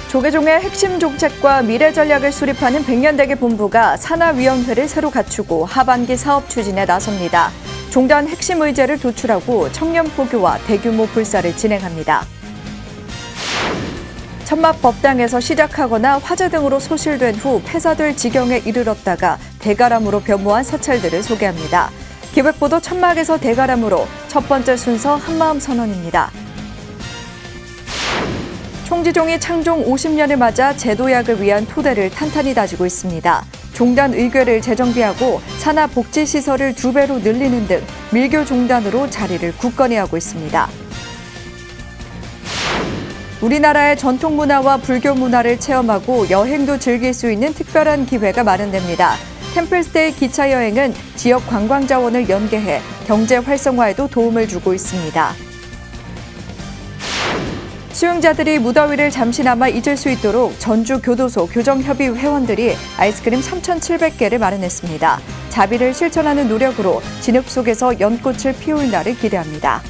조계종의 핵심 정책과 미래 전략을 수립하는 백년대계 본부가 산하위원회를 새로 갖추고 하반기 사업 추진에 나섭니다. 종단 핵심 의제를 도출하고 청년 포교와 대규모 불사를 진행합니다. 천막 법당에서 시작하거나 화재 등으로 소실된 후 폐사될 지경에 이르렀다가 대가람으로 변모한 사찰들을 소개합니다. 기획보도 천막에서 대가람으로 첫 번째 순서 한마음 선언입니다. 총지종이 창종 50년을 맞아 제도약을 위한 토대를 탄탄히 다지고 있습니다. 종단 의궤를 재정비하고 산하 복지시설을 2배로 늘리는 등 밀교 종단으로 자리를 굳건히 하고 있습니다. 우리나라의 전통 문화와 불교 문화를 체험하고 여행도 즐길 수 있는 특별한 기회가 마련됩니다. 템플스테이 기차 여행은 지역 관광 자원을 연계해 경제 활성화에도 도움을 주고 있습니다. 수용자들이 무더위를 잠시나마 잊을 수 있도록 전주교도소 교정협의 회원들이 아이스크림 3,700개를 마련했습니다. 자비를 실천하는 노력으로 진흙 속에서 연꽃을 피울 날을 기대합니다.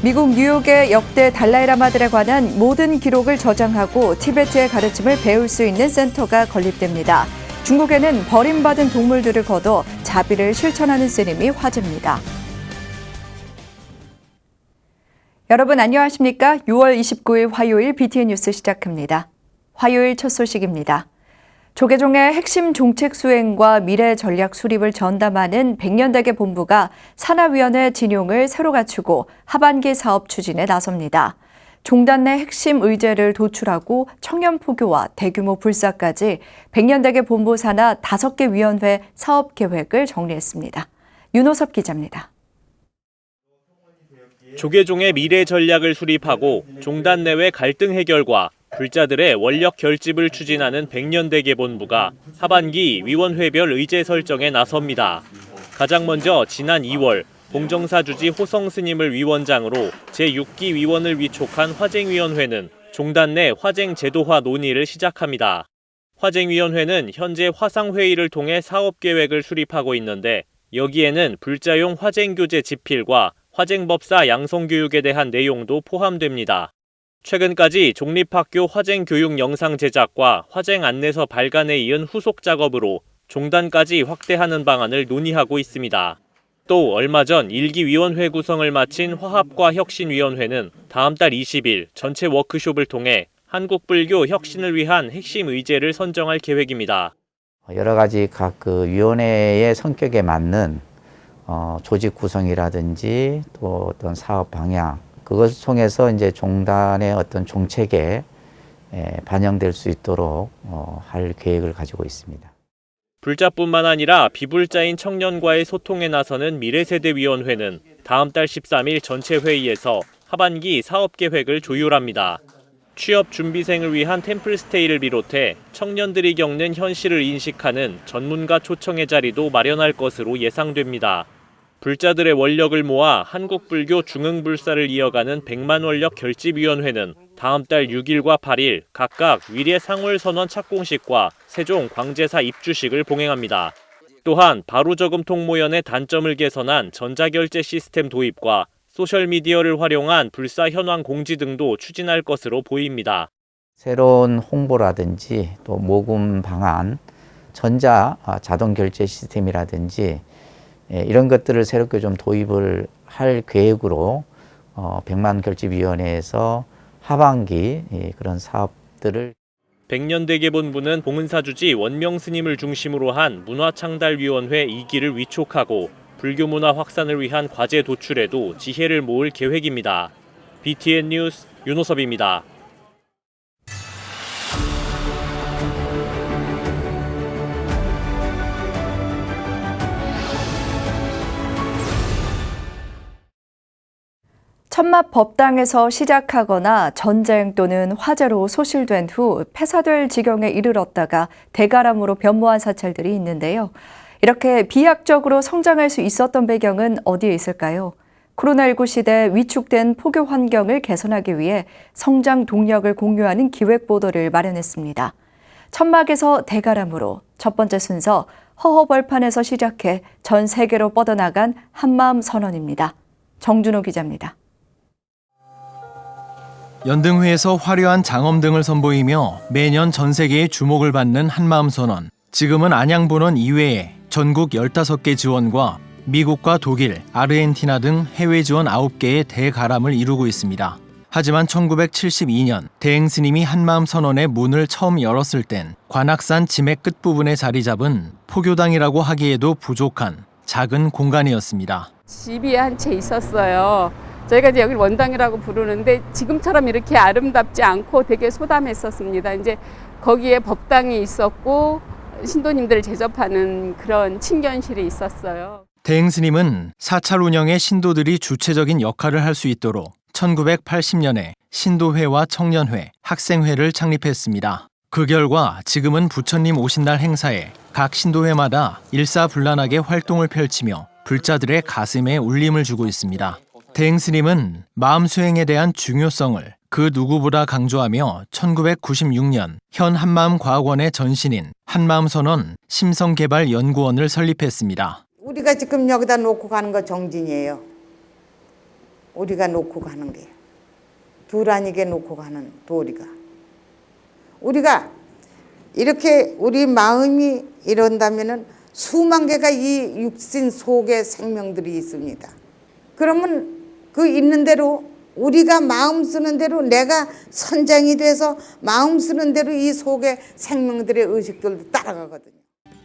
미국 뉴욕의 역대 달라이라마들에 관한 모든 기록을 저장하고 티베트의 가르침을 배울 수 있는 센터가 건립됩니다. 중국에는 버림받은 동물들을 거둬 자비를 실천하는 스님이 화제입니다. 여러분 안녕하십니까? 6월 29일 화요일 BTN 뉴스 시작합니다. 화요일 첫 소식입니다. 조계종의 핵심 정책 수행과 미래 전략 수립을 전담하는 백년대계 본부가 산하위원회 진용을 새로 갖추고 하반기 사업 추진에 나섭니다. 종단 내 핵심 의제를 도출하고 청년 포교와 대규모 불사까지 백년대계 본부 산하 5개 위원회 사업 계획을 정리했습니다. 윤호섭 기자입니다. 조계종의 미래 전략을 수립하고 종단 내외 갈등 해결과 불자들의 원력 결집을 추진하는 백년대계 본부가 하반기 위원회별 의제 설정에 나섭니다. 가장 먼저 지난 2월 봉정사 주지 호성 스님을 위원장으로 제6기 위원을 위촉한 화쟁위원회는 종단 내 화쟁 제도화 논의를 시작합니다. 화쟁위원회는 현재 화상회의를 통해 사업계획을 수립하고 있는데 여기에는 불자용 화쟁교재 집필과 화쟁법사 양성교육에 대한 내용도 포함됩니다. 최근까지 종립학교 화쟁교육 영상 제작과 화쟁 안내서 발간에 이은 후속 작업으로 종단까지 확대하는 방안을 논의하고 있습니다. 또 얼마 전 1기 위원회 구성을 마친 화합과 혁신위원회는 다음 달 20일 전체 워크숍을 통해 한국불교 혁신을 위한 핵심 의제를 선정할 계획입니다. 여러 가지 각 위원회의 성격에 맞는 조직 구성이라든지 또 어떤 사업 방향, 그것을 통해서 이제 종단의 어떤 정책에 반영될 수 있도록 할 계획을 가지고 있습니다. 불자뿐만 아니라 비불자인 청년과의 소통에 나서는 미래세대위원회는 다음 달 13일 전체 회의에서 하반기 사업 계획을 조율합니다. 취업 준비생을 위한 템플스테이를 비롯해 청년들이 겪는 현실을 인식하는 전문가 초청의 자리도 마련할 것으로 예상됩니다. 불자들의 원력을 모아 한국불교 중흥불사를 이어가는 100만 원력 결집위원회는 다음 달 6일과 8일 각각 위례 상월선원 착공식과 세종 광제사 입주식을 봉행합니다. 또한 바로저금 통모연의 단점을 개선한 전자결제 시스템 도입과 소셜미디어를 활용한 불사 현황 공지 등도 추진할 것으로 보입니다. 새로운 홍보라든지 또 모금 방안, 전자 자동결제 시스템이라든지 이런 것들을 새롭게 좀 도입을 할 계획으로 100만 결집위원회에서 하반기 그런 사업들을 백년대계 본부는 봉은사주지 원명스님을 중심으로 한 문화창달위원회 2기를 위촉하고 불교문화 확산을 위한 과제 도출에도 지혜를 모을 계획입니다. BTN 뉴스 윤호섭입니다. 천막 법당에서 시작하거나 전쟁 또는 화재로 소실된 후 폐사될 지경에 이르렀다가 대가람으로 변모한 사찰들이 있는데요. 이렇게 비약적으로 성장할 수 있었던 배경은 어디에 있을까요? 코로나19 시대 위축된 포교 환경을 개선하기 위해 성장 동력을 공유하는 기획보도를 마련했습니다. 천막에서 대가람으로 첫 번째 순서 허허벌판에서 시작해 전 세계로 뻗어나간 한마음 선언입니다. 정준호 기자입니다. 연등회에서 화려한 장엄 등을 선보이며 매년 전 세계의 주목을 받는 한마음선언. 지금은 안양본원 이외에 전국 15개 지원과 미국과 독일, 아르헨티나 등 해외 지원 9개의 대가람을 이루고 있습니다. 하지만 1972년 대행스님이 한마음선언의 문을 처음 열었을 땐 관악산 지맥 끝부분에 자리 잡은 포교당이라고 하기에도 부족한 작은 공간이었습니다. 집이 한 채 있었어요. 저희가 이제 여기 원당이라고 부르는데 지금처럼 이렇게 아름답지 않고 되게 소담했었습니다. 이제 거기에 법당이 있었고 신도님들을 제접하는 그런 친견실이 있었어요. 대행스님은 사찰 운영에 신도들이 주체적인 역할을 할 수 있도록 1980년에 신도회와 청년회, 학생회를 창립했습니다. 그 결과 지금은 부처님 오신 날 행사에 각 신도회마다 일사불란하게 활동을 펼치며 불자들의 가슴에 울림을 주고 있습니다. 대행스님은 마음 수행에 대한 중요성을 그 누구보다 강조하며 1996년 현 한마음과학원의 전신인 한마음선언 심성개발연구원을 설립했습니다. 우리가 지금 여기다 놓고 가는 거 정진이에요. 우리가 놓고 가는 게. 둘 아니게 놓고 가는 도리가. 우리가 이렇게 우리 마음이 이런다면은 수만 개가 이 육신 속에 생명들이 있습니다. 그러면 그 있는 대로 우리가 마음 쓰는 대로 내가 선장이 돼서 마음 쓰는 대로 이 속에 생명들의 의식들도 따라가거든요.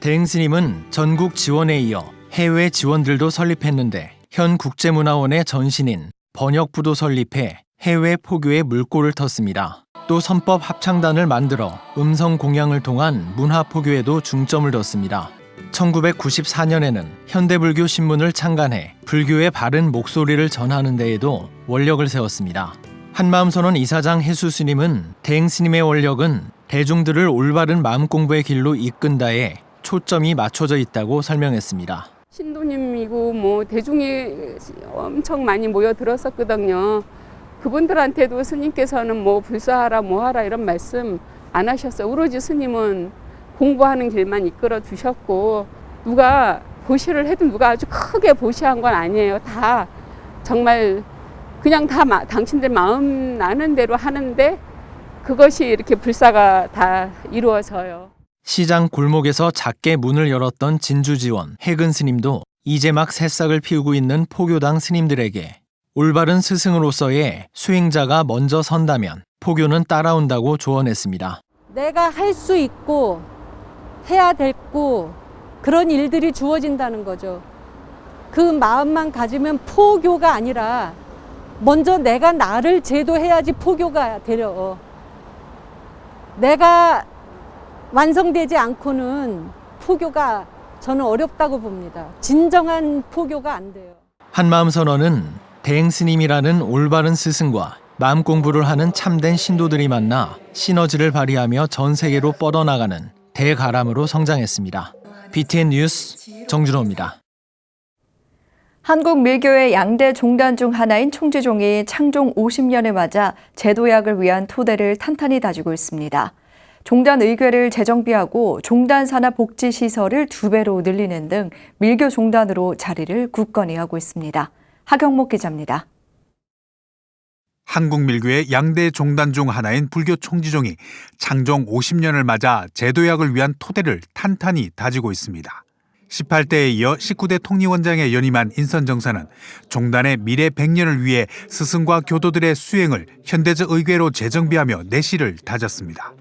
대행스님은 전국 지원에 이어 해외 지원들도 설립했는데 현 국제문화원의 전신인 번역부도 설립해 해외 포교의 물꼬를 텄습니다. 또 선법 합창단을 만들어 음성 공양을 통한 문화 포교에도 중점을 뒀습니다. 1994년에는 현대불교 신문을 창간해 불교의 바른 목소리를 전하는 데에도 원력을 세웠습니다. 한마음선언 이사장 해수스님은 대행스님의 원력은 대중들을 올바른 마음 공부의 길로 이끈다에 초점이 맞춰져 있다고 설명했습니다. 신도님이고 뭐 대중이 엄청 많이 모여들었었거든요. 그분들한테도 스님께서는 뭐 불사하라 뭐하라 이런 말씀 안 하셨어요. 오로지 스님은 공부하는 길만 이끌어 주셨고 누가 보시를 해도 누가 아주 크게 보시한 건 아니에요. 다 정말 그냥 다 당신들 마음 나는 대로 하는데 그것이 이렇게 불사가 다 이루어져요. 시장 골목에서 작게 문을 열었던 진주지원 해근 스님도 이제 막 새싹을 피우고 있는 포교당 스님들에게 올바른 스승으로서의 수행자가 먼저 선다면 포교는 따라온다고 조언했습니다. 내가 할 수 있고 해야 됐고 그런 일들이 주어진다는 거죠. 그 마음만 가지면 포교가 아니라 먼저 내가 나를 제도해야지 포교가 되려. 내가 완성되지 않고는 포교가 저는 어렵다고 봅니다. 진정한 포교가 안 돼요. 한마음선언은 대행스님이라는 올바른 스승과 마음 공부를 하는 참된 신도들이 만나 시너지를 발휘하며 전 세계로 뻗어나가는 대가람으로 성장했습니다. BTN 뉴스 정준호입니다. 한국 밀교의 양대 종단 중 하나인 총지종이 창종 50년을 맞아 제도약을 위한 토대를 탄탄히 다지고 있습니다. 종단 의궤를 재정비하고 종단 산하 복지 시설을 2배로 늘리는 등 밀교 종단으로 자리를 굳건히 하고 있습니다. 하경목 기자입니다. 한국 밀교의 양대 종단 중 하나인 불교 총지종이 창종 50년을 맞아 제도약을 위한 토대를 탄탄히 다지고 있습니다. 18대에 이어 19대 통리원장에 연임한 인선정사는 종단의 미래 100년을 위해 스승과 교도들의 수행을 현대적 의궤로 재정비하며 내실을 다졌습니다.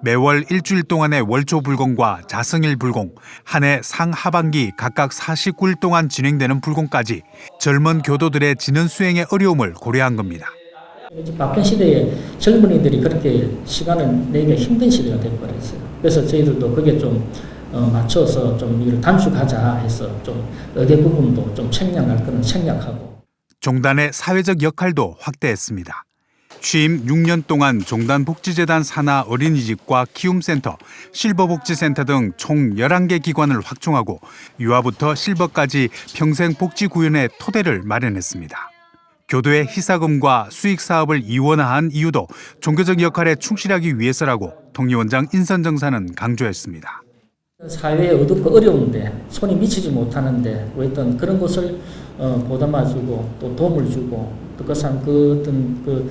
매월 일주일 동안의 월초 불공과 자성일 불공, 한 해 상하반기 각각 49일 동안 진행되는 불공까지 젊은 교도들의 지는 수행의 어려움을 고려한 겁니다. 바쁜 시대에 젊은이들이 그렇게 시간을 내기가 힘든 시대가 되어버렸어요. 그래서 저희들도 그게 좀 맞춰서 좀 이를 단축하자 해서 좀 의대 부분도 좀 책략할 거는 책략하고. 종단의 사회적 역할도 확대했습니다. 취임 6년 동안 종단 복지재단 산하 어린이집과 키움센터, 실버복지센터 등 총 11개 기관을 확충하고 유아부터 실버까지 평생복지구현의 토대를 마련했습니다. 교도의 희사금과 수익사업을 이원화한 이유도 종교적 역할에 충실하기 위해서라고 통리원장 인선정사는 강조했습니다. 사회에 어둡고 어려운데 손이 미치지 못하는데 어떤 그런 것을 보담아주고 또 도움을 주고 또 그 어떤 그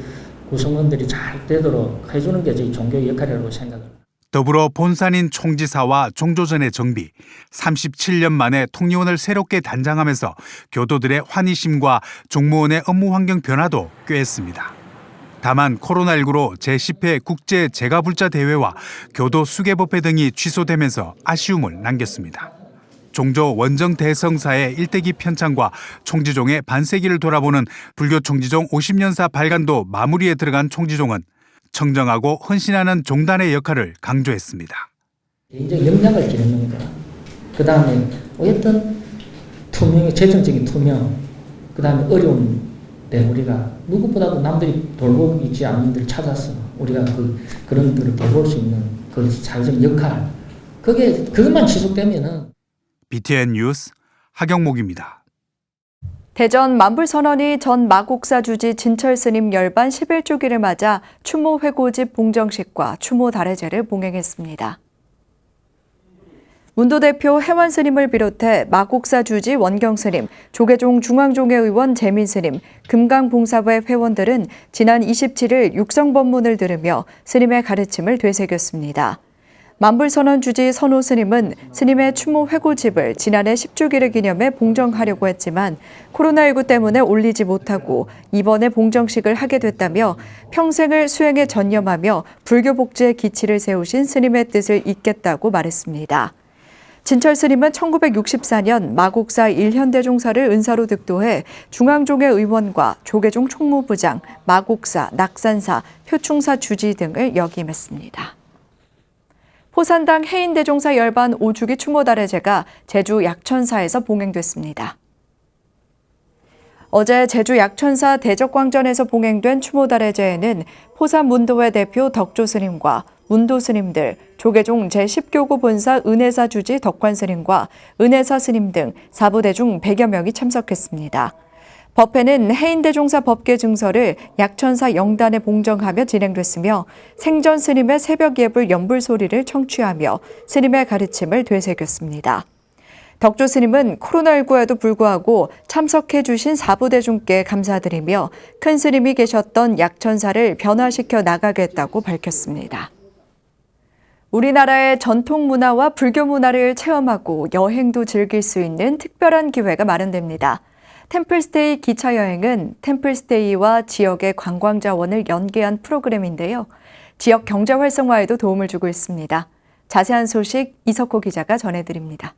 구성원들이 잘 되도록 해주는 게 저희 종교의 역할이라고 생각을. 더불어 본산인 총지사와 종조전의 정비, 37년 만에 통리원을 새롭게 단장하면서 교도들의 환희심과 종무원의 업무 환경 변화도 꾀했습니다. 다만 코로나19로 제10회 국제 제가불자 대회와 교도 수계법회 등이 취소되면서 아쉬움을 남겼습니다. 종조 원정 대성사의 일대기 편찬과 총지종의 반세기를 돌아보는 불교 총지종 50년사 발간도 마무리에 들어간 총지종은 청정하고 헌신하는 종단의 역할을 강조했습니다. 개인적 역량을 기르는 거, 그 다음에 어쨌든 재정적인 투명, 그 다음에 어려운데 우리가 누구보다도 남들이 돌보고 있지 않는 데를 찾아서 우리가 그런 데를 돌볼 수 있는 그 사회적 역할, 그것만 지속되면은. BTN 뉴스 하경목입니다. 대전 만불선언이 전 마곡사 주지 진철 스님 열반 11주기를 맞아 추모 회고집 봉정식과 추모 달해제를 봉행했습니다. 문도 대표 해원 스님을 비롯해 마곡사 주지 원경 스님, 조계종 중앙종회 의원 재민 스님, 금강봉사부의 회원들은 지난 27일 육성법문을 들으며 스님의 가르침을 되새겼습니다. 만불선언 주지 선호 스님은 스님의 추모 회고집을 지난해 10주기를 기념해 봉정하려고 했지만 코로나19 때문에 올리지 못하고 이번에 봉정식을 하게 됐다며 평생을 수행에 전념하며 불교 복지의 기치를 세우신 스님의 뜻을 잇겠다고 말했습니다. 진철 스님은 1964년 마곡사 일현대종사를 은사로 득도해 중앙종회 의원과 조계종 총무부장, 마곡사, 낙산사, 표충사 주지 등을 역임했습니다. 포산당 해인대종사 열반 5주기 추모달해제가 제주 약천사에서 봉행됐습니다. 어제 제주 약천사 대적광전에서 봉행된 추모달해제에는 포산 문도회 대표 덕조 스님과 문도 스님들, 조계종 제10교구 본사 은혜사 주지 덕관 스님과 은혜사 스님 등 사부대중 100여 명이 참석했습니다. 법회는 해인대종사 법계 증서를 약천사 영단에 봉정하며 진행됐으며 생전 스님의 새벽 예불 연불 소리를 청취하며 스님의 가르침을 되새겼습니다. 덕조 스님은 코로나19에도 불구하고 참석해 주신 사부대중께 감사드리며 큰 스님이 계셨던 약천사를 변화시켜 나가겠다고 밝혔습니다. 우리나라의 전통 문화와 불교 문화를 체험하고 여행도 즐길 수 있는 특별한 기회가 마련됩니다. 템플스테이 기차여행은 템플스테이와 지역의 관광 자원을 연계한 프로그램인데요. 지역 경제 활성화에도 도움을 주고 있습니다. 자세한 소식 이석호 기자가 전해드립니다.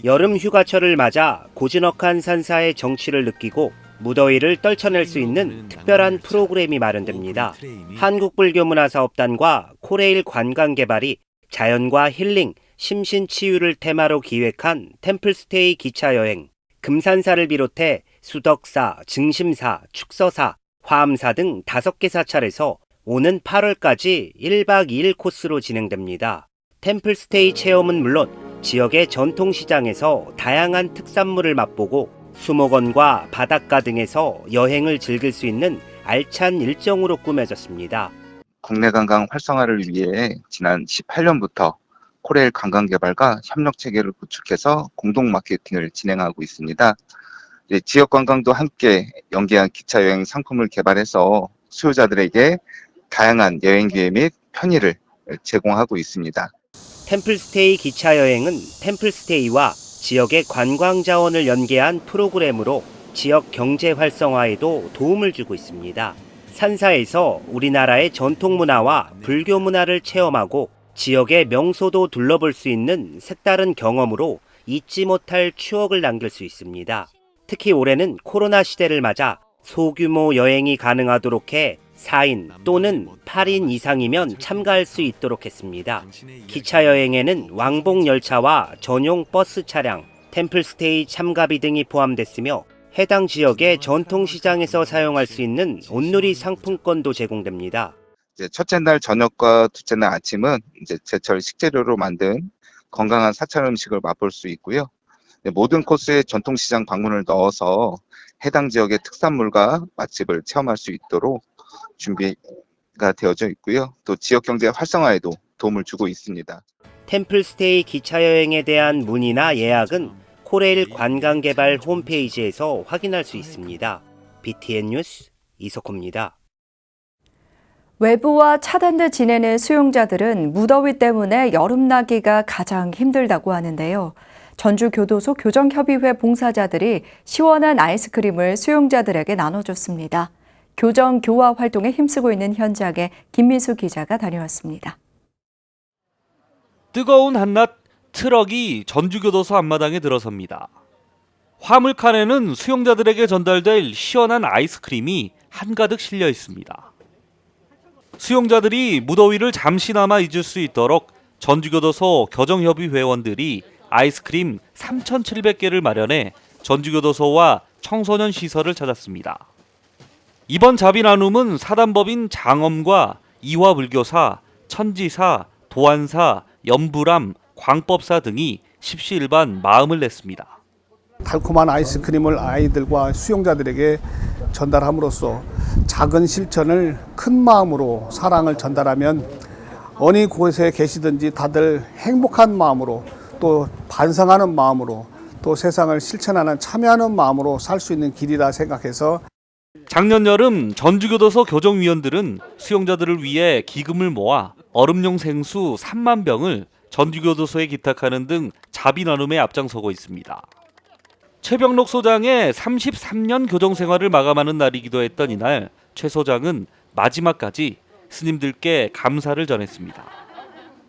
여름 휴가철을 맞아 고즈넉한 산사의 정취를 느끼고 무더위를 떨쳐낼 수 있는 특별한 프로그램이 마련됩니다. 한국불교문화사업단과 코레일 관광개발이 자연과 힐링, 심신치유를 테마로 기획한 템플스테이 기차여행. 금산사를 비롯해 수덕사, 증심사, 축서사, 화암사 등 5개 사찰에서 오는 8월까지 1박 2일 코스로 진행됩니다. 템플스테이 체험은 물론 지역의 전통시장에서 다양한 특산물을 맛보고 수목원과 바닷가 등에서 여행을 즐길 수 있는 알찬 일정으로 꾸며졌습니다. 국내 관광 활성화를 위해 지난 18년부터 코레일 관광개발과 협력 체계를 구축해서 공동 마케팅을 진행하고 있습니다. 지역 관광도 함께 연계한 기차여행 상품을 개발해서 수요자들에게 다양한 여행 기회 및 편의를 제공하고 있습니다. 템플스테이 기차여행은 템플스테이와 지역의 관광 자원을 연계한 프로그램으로 지역 경제 활성화에도 도움을 주고 있습니다. 산사에서 우리나라의 전통 문화와 불교 문화를 체험하고 지역의 명소도 둘러볼 수 있는 색다른 경험으로 잊지 못할 추억을 남길 수 있습니다. 특히 올해는 코로나 시대를 맞아 소규모 여행이 가능하도록 해 4인 또는 8인 이상이면 참가할 수 있도록 했습니다. 기차 여행에는 왕복 열차와 전용 버스 차량, 템플스테이 참가비 등이 포함됐으며 해당 지역의 전통시장에서 사용할 수 있는 온누리 상품권도 제공됩니다. 첫째 날 저녁과 둘째 날 아침은 제철 식재료로 만든 건강한 사찰 음식을 맛볼 수 있고요. 모든 코스에 전통시장 방문을 넣어서 해당 지역의 특산물과 맛집을 체험할 수 있도록 준비가 되어져 있고요. 또 지역 경제 활성화에도 도움을 주고 있습니다. 템플스테이 기차여행에 대한 문의나 예약은 코레일 관광개발 홈페이지에서 확인할 수 있습니다. BTN 뉴스 이석호입니다. 외부와 차단돼 지내는 수용자들은 무더위 때문에 여름나기가 가장 힘들다고 하는데요. 전주교도소 교정협의회 봉사자들이 시원한 아이스크림을 수용자들에게 나눠줬습니다. 교정 교화 활동에 힘쓰고 있는 현장에 김민수 기자가 다녀왔습니다. 뜨거운 한낮 트럭이 전주교도소 앞마당에 들어섭니다. 화물칸에는 수용자들에게 전달될 시원한 아이스크림이 한가득 실려 있습니다. 수용자들이 무더위를 잠시나마 잊을 수 있도록 전주교도소 교정협의 회원들이 아이스크림 3,700개를 마련해 전주교도소와 청소년 시설을 찾았습니다. 이번 자비 나눔은 사단법인 장엄과 이화불교사, 천지사, 도안사, 연불암, 광법사 등이 십시일반 마음을 냈습니다. 달콤한 아이스크림을 아이들과 수용자들에게 전달함으로써 작은 실천을 큰 마음으로 사랑을 전달하면 어느 곳에 계시든지 다들 행복한 마음으로 또 반성하는 마음으로 또 세상을 실천하는 참여하는 마음으로 살 수 있는 길이라 생각해서 작년 여름 전주교도소 교정위원들은 수용자들을 위해 기금을 모아 얼음용 생수 3만 병을 전주교도소에 기탁하는 등 자비 나눔에 앞장서고 있습니다. 최병록 소장의 33년 교정 생활을 마감하는 날이기도 했던 이날 최 소장은 마지막까지 스님들께 감사를 전했습니다.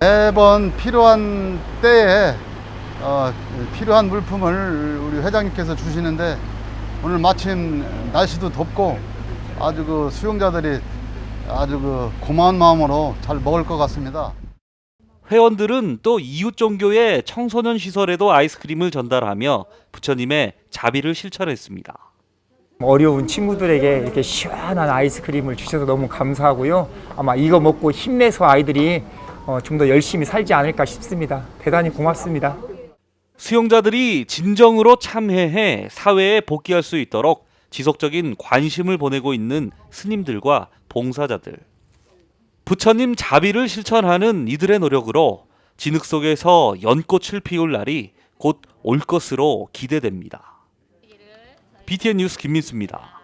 매번 필요한 때에 필요한 물품을 우리 회장님께서 주시는데 오늘 마침 날씨도 덥고 아주 수용자들이 아주 고마운 마음으로 잘 먹을 것 같습니다. 회원들은 또 이웃 종교의 청소년 시설에도 아이스크림을 전달하며 부처님의 자비를 실천했습니다. 어려운 친구들에게 이렇게 시원한 아이스크림을 주셔서 너무 감사하고요. 아마 이거 먹고 힘내서 아이들이 좀 더 열심히 살지 않을까 싶습니다. 대단히 고맙습니다. 수용자들이 진정으로 참회해 사회에 복귀할 수 있도록 지속적인 관심을 보내고 있는 스님들과 봉사자들. 부처님 자비를 실천하는 이들의 노력으로 진흙 속에서 연꽃을 피울 날이 곧 올 것으로 기대됩니다. BTN 뉴스 김민수입니다.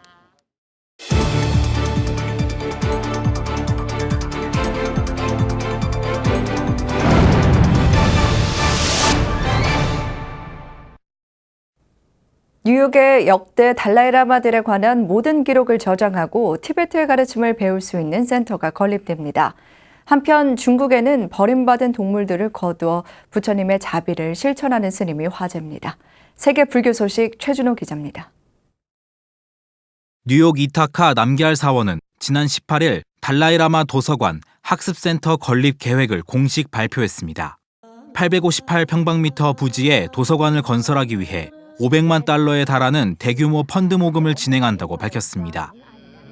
뉴욕의 역대 달라이라마들에 관한 모든 기록을 저장하고 티베트의 가르침을 배울 수 있는 센터가 건립됩니다. 한편 중국에는 버림받은 동물들을 거두어 부처님의 자비를 실천하는 스님이 화제입니다. 세계 불교 소식 최준호 기자입니다. 뉴욕 이타카 남걀 사원은 지난 18일 달라이라마 도서관 학습센터 건립 계획을 공식 발표했습니다. 858평방미터 부지에 도서관을 건설하기 위해 500만 달러에 달하는 대규모 펀드 모금을 진행한다고 밝혔습니다.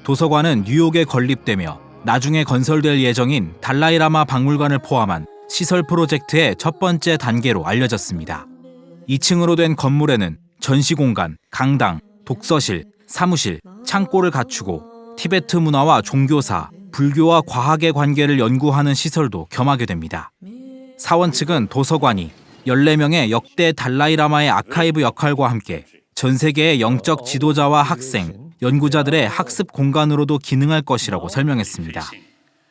도서관은 뉴욕에 건립되며 나중에 건설될 예정인 달라이라마 박물관을 포함한 시설 프로젝트의 첫 번째 단계로 알려졌습니다. 2층으로 된 건물에는 전시공간, 강당, 독서실, 사무실, 창고를 갖추고 티베트 문화와 종교사, 불교와 과학의 관계를 연구하는 시설도 겸하게 됩니다. 사원 측은 도서관이 14명의 역대 달라이라마의 아카이브 역할과 함께 전 세계의 영적 지도자와 학생, 연구자들의 학습 공간으로도 기능할 것이라고 설명했습니다.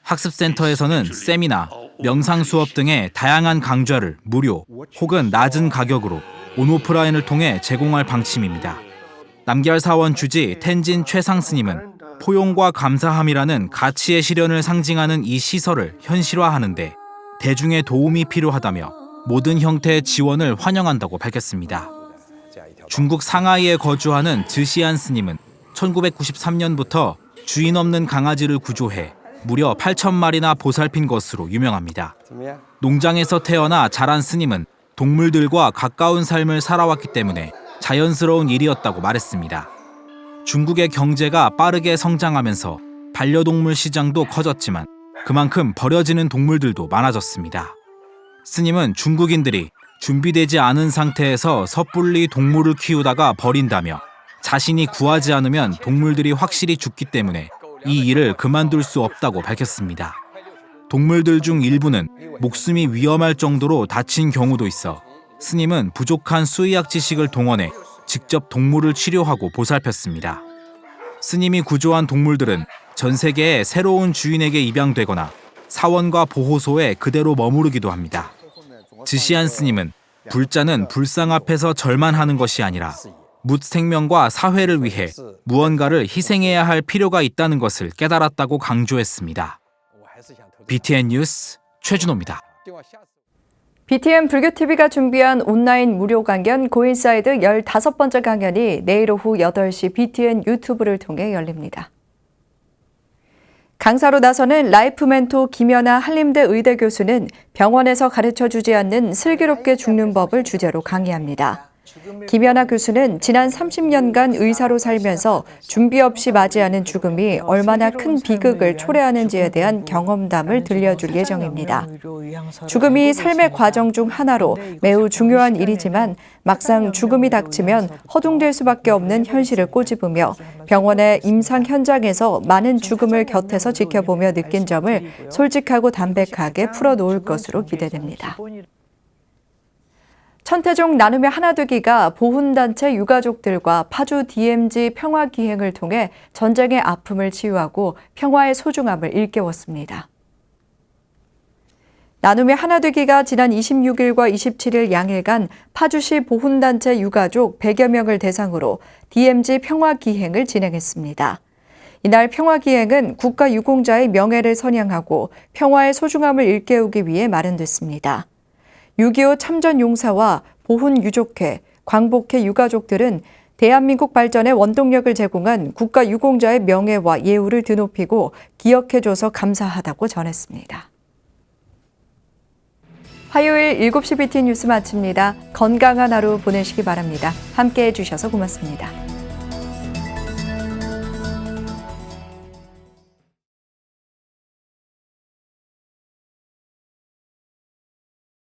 학습센터에서는 세미나, 명상 수업 등의 다양한 강좌를 무료 혹은 낮은 가격으로 온오프라인을 통해 제공할 방침입니다. 남걀 사원 주지 텐진 최상 스님은 포용과 감사함이라는 가치의 실현을 상징하는 이 시설을 현실화하는데 대중의 도움이 필요하다며 모든 형태의 지원을 환영한다고 밝혔습니다. 중국 상하이에 거주하는 즈시안 스님은 1993년부터 주인 없는 강아지를 구조해 무려 8,000마리나 보살핀 것으로 유명합니다. 농장에서 태어나 자란 스님은 동물들과 가까운 삶을 살아왔기 때문에 자연스러운 일이었다고 말했습니다. 중국의 경제가 빠르게 성장하면서 반려동물 시장도 커졌지만 그만큼 버려지는 동물들도 많아졌습니다. 스님은 중국인들이 준비되지 않은 상태에서 섣불리 동물을 키우다가 버린다며 자신이 구하지 않으면 동물들이 확실히 죽기 때문에 이 일을 그만둘 수 없다고 밝혔습니다. 동물들 중 일부는 목숨이 위험할 정도로 다친 경우도 있어 스님은 부족한 수의학 지식을 동원해 직접 동물을 치료하고 보살폈습니다. 스님이 구조한 동물들은 전 세계의 새로운 주인에게 입양되거나 사원과 보호소에 그대로 머무르기도 합니다. 지시한 스님은 불자는 불상 앞에서 절만 하는 것이 아니라 묻 생명과 사회를 위해 무언가를 희생해야 할 필요가 있다는 것을 깨달았다고 강조했습니다. BTN 뉴스 최준호입니다. BTN 불교TV가 준비한 온라인 무료 강연 고인사이드 15번째 강연이 내일 오후 8시 BTN 유튜브를 통해 열립니다. 강사로 나서는 라이프 멘토 김연아 한림대 의대 교수는 병원에서 가르쳐주지 않는 슬기롭게 죽는 법을 주제로 강의합니다. 김연아 교수는 지난 30년간 의사로 살면서 준비 없이 맞이하는 죽음이 얼마나 큰 비극을 초래하는지에 대한 경험담을 들려줄 예정입니다. 죽음이 삶의 과정 중 하나로 매우 중요한 일이지만 막상 죽음이 닥치면 허둥댈 수밖에 없는 현실을 꼬집으며 병원의 임상 현장에서 많은 죽음을 곁에서 지켜보며 느낀 점을 솔직하고 담백하게 풀어놓을 것으로 기대됩니다. 천태종 나눔의 하나되기가 보훈단체 유가족들과 파주 DMZ 평화기행을 통해 전쟁의 아픔을 치유하고 평화의 소중함을 일깨웠습니다. 나눔의 하나되기가 지난 26일과 27일 양일간 파주시 보훈단체 유가족 100여 명을 대상으로 DMZ 평화기행을 진행했습니다. 이날 평화기행은 국가유공자의 명예를 선양하고 평화의 소중함을 일깨우기 위해 마련됐습니다. 6.25 참전용사와 보훈유족회, 광복회 유가족들은 대한민국 발전에 원동력을 제공한 국가유공자의 명예와 예우를 드높이고 기억해줘서 감사하다고 전했습니다. 화요일 7시 BTN 뉴스 마칩니다. 건강한 하루 보내시기 바랍니다. 함께해 주셔서 고맙습니다.